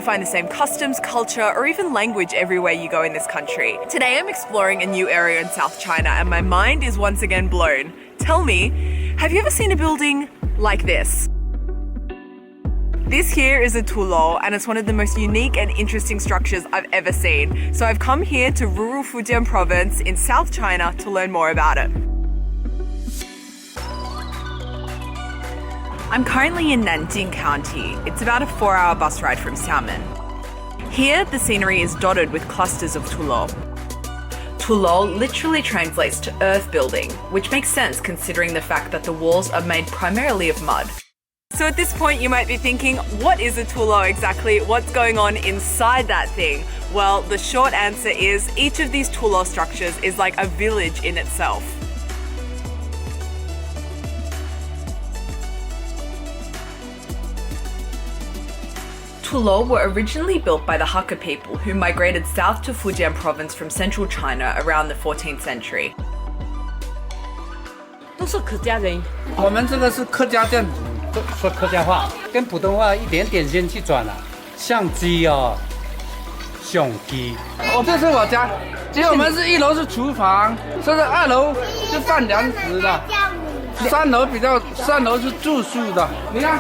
Find the same customs, culture, or even language everywhere you go in this country. Today I'm exploring a new area in South China and my mind is once again blown. Tell me, have you ever seen a building like this? This here is a土楼and it's one of the most unique and interesting structures I've ever seen. So I've come here to rural Fujian province in South China to learn more about it. I'm currently in Nanjing County. It's about a 4-hour bus ride from Xiamen. Here, the scenery is dotted with clusters of土楼.土楼literally translates to earth building, which makes sense considering the fact that the walls are made primarily of mud. So at this point you might be thinking, what is a土楼exactly? What's going on inside that thing? Well, the short answer is each of these土楼structures is like a village in itself.土楼were originally built by the Hakka people who migrated south to Fujian province from central China around the 14th century. 都是客家人，我们这个是客家建筑，说客家话，跟普通话一点点先去转了。相机哦，相机。这是我家，其实我们是1楼是厨房，这是2楼是放粮食的，3楼是住宿的。你看，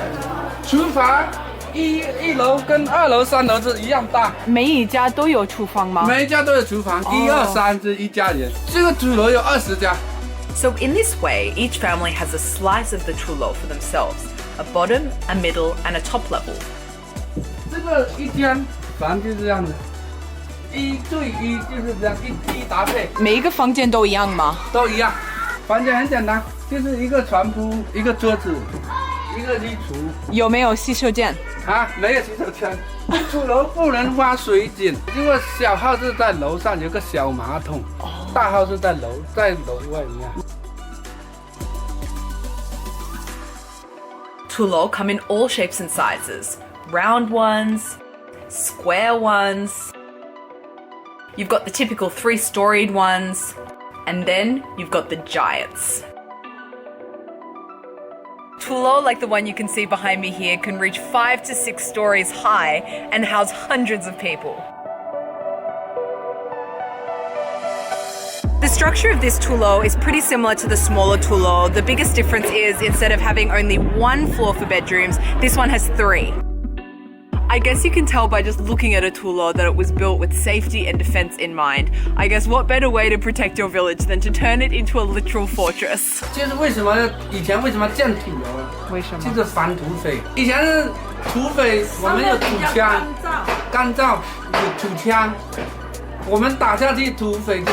厨房。一楼跟2楼、3楼是一样大，每一家都有厨房吗？每一家都有厨房，1、2、3是一家人。这个土楼有20家。So in this way, each family has a slice of the土楼 for themselves, a bottom, a middle, and a top level. 这个一间房就是这样子，1对1就是这样一搭配。每一个房间都一样吗？都一样，房间很简单，就是一个床铺、一个桌子、一个衣橱。有没有洗手间？啊，没有洗手间。土楼不能挖水井，如果小号是在楼上有个小马桶，大号是在楼外面。土楼 come in all shapes and sizes, round ones, square ones. You've got the typical 3-storied ones, and then you've got the giants.土楼, like the one you can see behind me here, can reach 5 to 6 stories high and house hundreds of people. The structure of this土楼is pretty similar to the smaller土楼. The biggest difference is instead of having only 1 floor for bedrooms, this one has 3. I guess you can tell by just looking at a土楼that it was built with safety and defense in mind. I guess what better way to protect your village than to turn it into a literal fortress? 就是以前为什么建土楼啊？为什么？就是防土匪。以前是土匪，我们有土枪，干燥有土枪，我们打下去，土匪就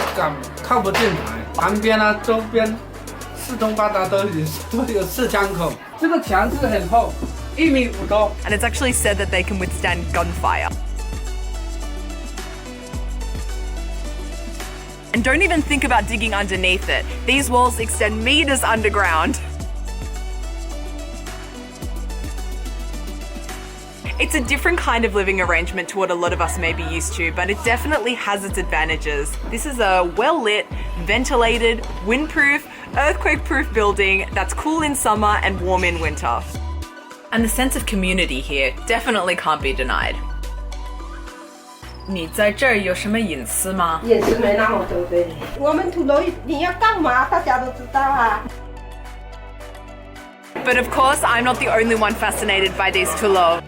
靠不进来。旁边啊，周边四通八达都有4枪口。这个墙是很厚。1.5米多. And it's actually said that they can withstand gunfire. And don't even think about digging underneath it. These walls extend meters underground. It's a different kind of living arrangement to what a lot of us may be used to, but it definitely has its advantages. This is a well-lit, ventilated, windproof, earthquake-proof building that's cool in summer and warm in winter. And the sense of community here definitely can't be denied. 你在这儿有什么隐私吗？隐私没那么多的。我们土楼你要干嘛，大家都知道啊。But of course, I'm not the only one fascinated by these土楼.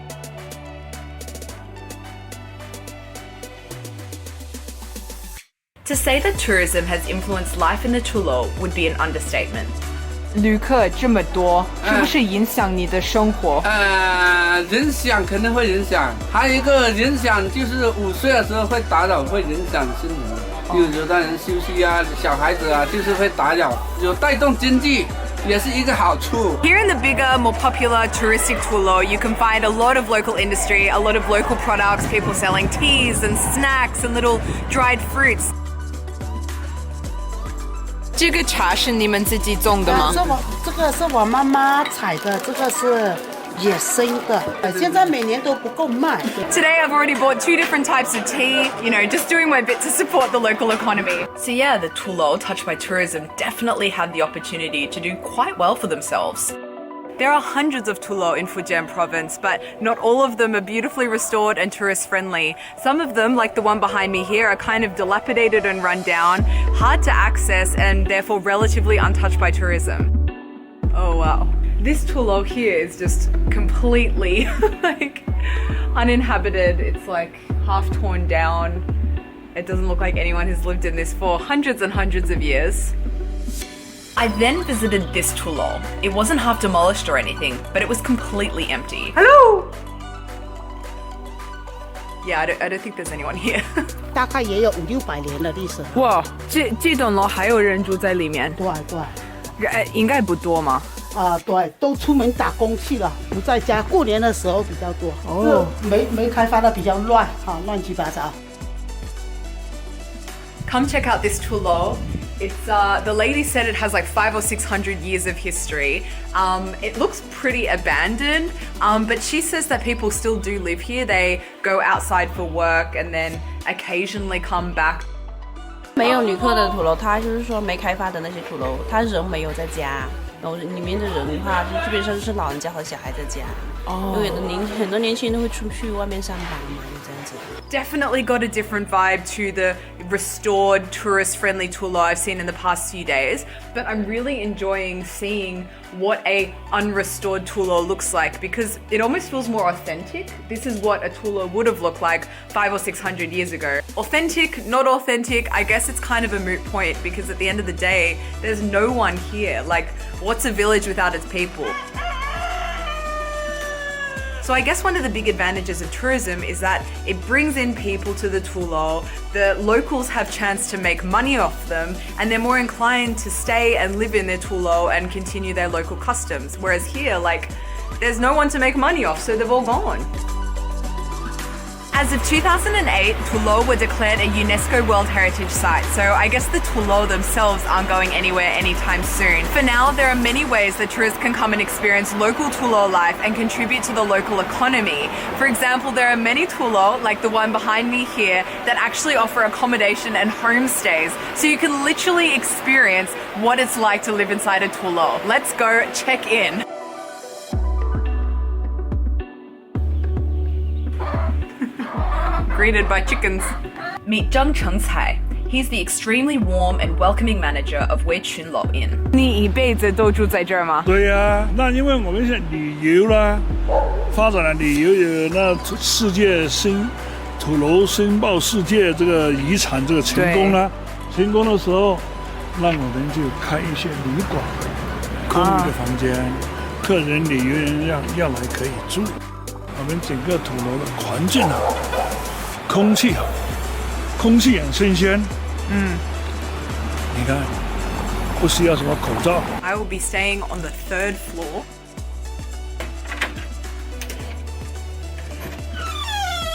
To say that tourism has influenced life in the土楼 would be an understatement. 旅客这么多，是不是影响你的生活？影响肯定会影响，还有一个影响就是午睡的时候会打扰，会影响心情。有的人休息啊，小孩子啊，就是会打扰，有带动经济。也是一个好处。 Here in the bigger, more popular touristic土楼, you can find a lot of local industry, a lot of local products, people selling teas and snacks and little dried fruits. 这个茶是你们自己种的吗？这个是我妈妈采的，这个是野生的，现在每年都不够卖。 Today I've already bought 2 different types of tea, just doing my bit to support the local economy. So yeah, the土楼touched by tourism definitely had the opportunity to do quite well for themselves. There are hundreds of tulo in Fujian province, but not all of them are beautifully restored and tourist friendly. Some of them, like the one behind me here, are kind of dilapidated and run down, hard to access and therefore relatively untouched by tourism. Oh wow. This tulo here is just completely like uninhabited. It's like half torn down. It doesn't look like anyone has lived in this for hundreds and hundreds of years. I then visited this tulo. It wasn't half demolished or anything, but it was completely empty. Hello! Yeah, I don't think there's anyone here. 大概也有500-600年的历史。哇，这栋楼还有人住在里面？对对。应该不多吗？对，都出门打工去了，不在家。过年的时候比较多。哦，没开发的比较乱，乱七八糟。Come check out this tulo. It's the lady said it has like 500 or 600 years of history. It looks pretty abandoned, but she says that people still do live here. They go outside for work and then occasionally come back. 没有旅客的土楼，它就是说没开发的那些土楼，它人没有在家，然后里面的人的话，基本上就是老人家和小孩在家。因为很多年轻人都会出去外面上班嘛，就这样子。Definitely got a different vibe to the restored tourist-friendly tulo I've seen in the past few days, but I'm really enjoying seeing what a unrestored tulo looks like because it almost feels more authentic. This is what a tulo would have looked like 500 or 600 years ago. Authentic, not authentic, I guess it's kind of a moot point because at the end of the day, there's no one here. Like, what's a village without its people? So I guess one of the big advantages of tourism is that it brings in people to the tulo, the locals have chance to make money off them, and they're more inclined to stay and live in their tulo and continue their local customs. Whereas here, like, there's no one to make money off, so they've all gone. As of 2008, tulo were declared a UNESCO World Heritage Site, so I guess the tulo themselves aren't going anywhere anytime soon. For now, there are many ways that tourists can come and experience local tulo life and contribute to the local economy. For example, there are many tulo, like the one behind me here, that actually offer accommodation and homestays, so you can literally experience what it's like to live inside a tulo. Let's go check in. Greeted by chickens. Meet Zhang Chengcai. He's the extremely warm and welcoming manager of Wei Chun Lo Inn. 你一辈子都住在这儿吗？对呀，那因为我们现在旅游啦，发展了旅游有那世界土楼申报世界这个遗产这个成功啦，成功的时候，那我们就开一些旅馆，空余的房间，客人旅游人要来可以住。我们整个土楼的环境好。空气好，空气很新鲜。你看，不需要什么口罩。I will be staying on the 3rd floor.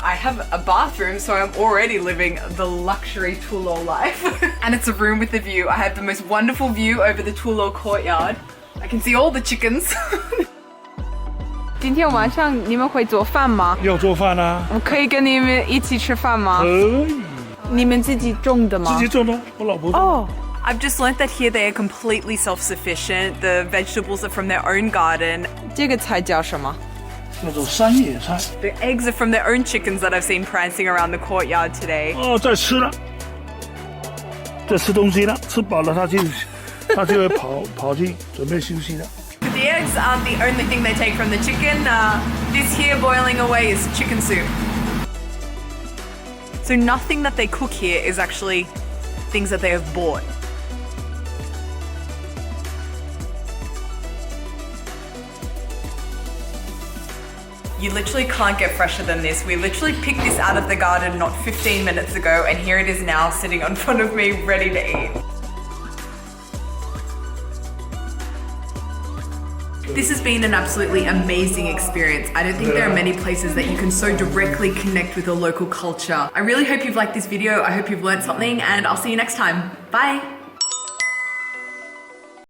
I have a bathroom, so I'm already living the luxury tulo life. And it's a room with a view. I have the most wonderful view over the tulo courtyard. I can see all the chickens. 今天晚上你们会做饭吗？要做饭啊！我可以跟你们一起吃饭吗？可以。你们自己种的吗？自己种的，我老婆种。哦。I've just learnt that here they are completely self-sufficient. The vegetables are from their own garden. 这个菜叫什么？叫做山野菜。The eggs are from their own chickens that I've seen prancing around the courtyard today. 哦，在吃了，在吃东西了，吃饱了它就会跑去准备休息了。The eggs aren't the only thing they take from the chicken. This here boiling away is chicken soup. So nothing that they cook here is actually things that they have bought. You literally can't get fresher than this. We literally picked this out of the garden not 15 minutes ago, and here it is now sitting in front of me ready to eat. This has been an absolutely amazing experience. I don't think there are many places that you can so directly connect with the local culture. I really hope you've liked this video. I hope you've learned something, and I'll see you next time. Bye.